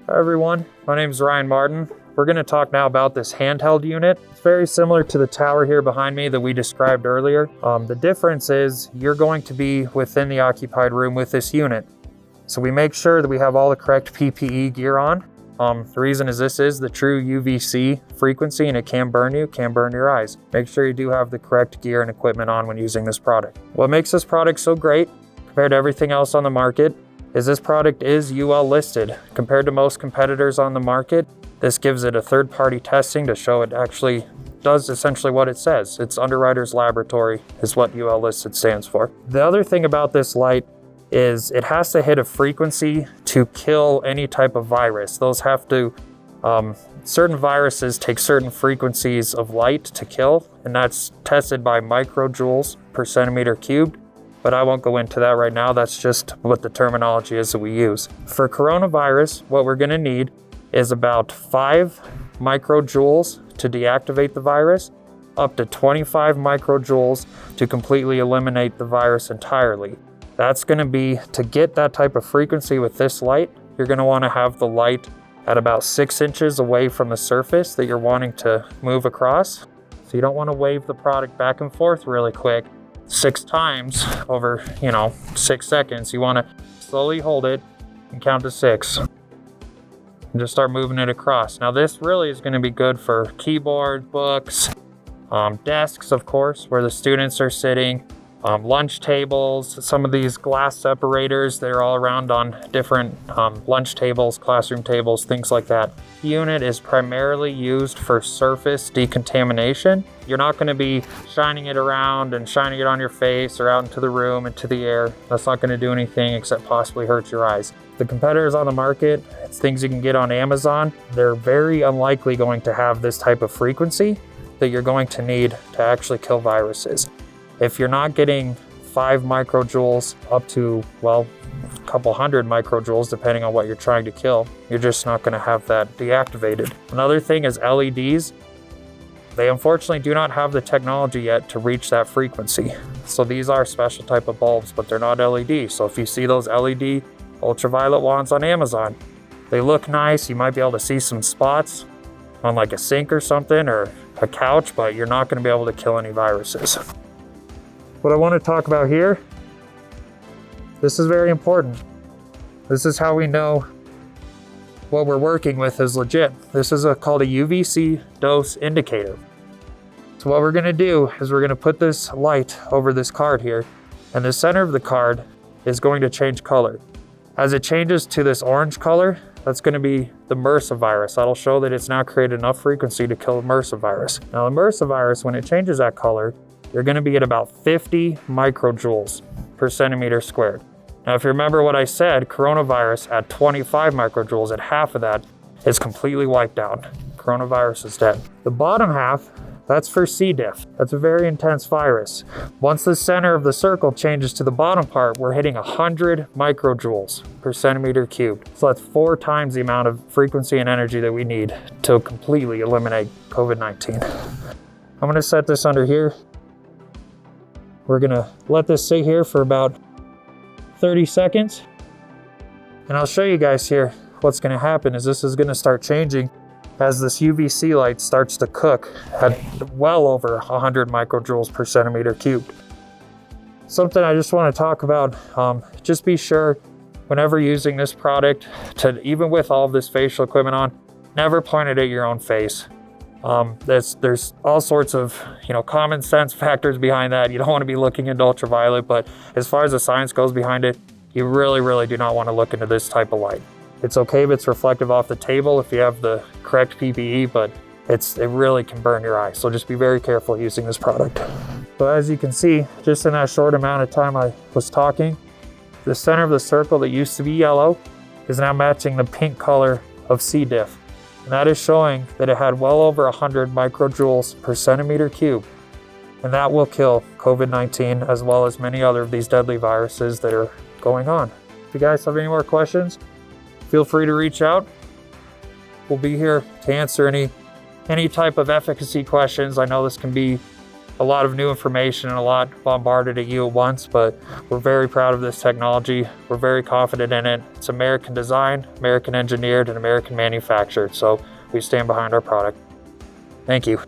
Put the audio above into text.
Hi everyone, my name is Ryan Martin. We're going to talk now about this handheld unit. It's very similar to the tower here behind me that we described earlier. The difference is you're going to be within the occupied room with this unit. So we make sure that we have all the correct PPE gear on. The reason is this is the true UVC frequency and it can burn you, can burn your eyes. Make sure you do have the correct gear and equipment on when using this product. What makes this product so great compared to everything else on the market is this product is UL listed. Compared to most competitors on the market, this gives it a third-party testing to show it actually does essentially what it says. It's Underwriters Laboratory is what UL listed stands for. The other thing about this light is it has to hit a frequency to kill any type of virus. Those have to, certain viruses take certain frequencies of light to kill, and that's tested by microjoules per centimeter cubed. But I won't go into that right now. That's just what the terminology is that we use. For coronavirus, what we're gonna need is about 5 microjoules to deactivate the virus, up to 25 microjoules to completely eliminate the virus entirely. That's gonna be, to get that type of frequency with this light, you're gonna wanna have the light at about 6 inches away from the surface that you're wanting to move across. So you don't wanna wave the product back and forth really quick 6 times over, 6 seconds. You want to slowly hold it and count to 6 and just start moving it across. Now this really is going to be good for keyboard, books, desks, of course, where the students are sitting, lunch tables, some of these glass separators that are all around on different lunch tables, classroom tables, things like that. The unit is primarily used for surface decontamination. You're not going to be shining it around and shining it on your face or out into the room, into the air. That's not going to do anything except possibly hurt your eyes. The competitors on the market, it's things you can get on Amazon. They're very unlikely going to have this type of frequency that you're going to need to actually kill viruses. If you're not getting 5 microjoules up to, a couple hundred microjoules, depending on what you're trying to kill, you're just not going to have that deactivated. Another thing is LEDs. They unfortunately do not have the technology yet to reach that frequency. So these are special type of bulbs, but they're not LED. So if you see those LED ultraviolet wands on Amazon, they look nice. You might be able to see some spots on like a sink or something or a couch, but you're not going to be able to kill any viruses. What I want to talk about here, this is very important. This is how we know what we're working with is legit. This is called a UVC Dose Indicator. So what we're going to do is we're going to put this light over this card here, and the center of the card is going to change color. As it changes to this orange color, that's going to be the MRSA virus. That'll show that it's now created enough frequency to kill the MRSA virus. Now the MRSA virus, when it changes that color, you're going to be at about 50 microjoules per centimeter squared. Now, if you remember what I said, coronavirus at 25 microjoules, at half of that, is completely wiped out. Coronavirus is dead. The bottom half, that's for C. diff. That's a very intense virus. Once the center of the circle changes to the bottom part, we're hitting 100 microjoules per centimeter cubed. So that's 4 times the amount of frequency and energy that we need to completely eliminate COVID-19. I'm going to set this under here. We're going to let this sit here for about 30 seconds. And I'll show you guys here what's going to happen is this is going to start changing as this UVC light starts to cook at well over 100 microjoules per centimeter cubed. Something I just want to talk about, just be sure whenever using this product to, even with all of this facial equipment on, never point it at your own face. There's all sorts of, common sense factors behind that. You don't want to be looking into ultraviolet, but as far as the science goes behind it, you really, really do not want to look into this type of light. It's okay if it's reflective off the table if you have the correct PPE, but it really can burn your eyes. So just be very careful using this product. So as you can see, just in that short amount of time I was talking, the center of the circle that used to be yellow is now matching the pink color of C. diff. And that is showing that it had well over 100 microjoules per centimeter cubed. And that will kill COVID-19 as well as many other of these deadly viruses that are going on. If you guys have any more questions, feel free to reach out. We'll be here to answer any type of efficacy questions. I know this can be a lot of new information and a lot bombarded at you at once, but we're very proud of this technology. We're very confident in it. It's American designed, American engineered, and American manufactured, so we stand behind our product. Thank you.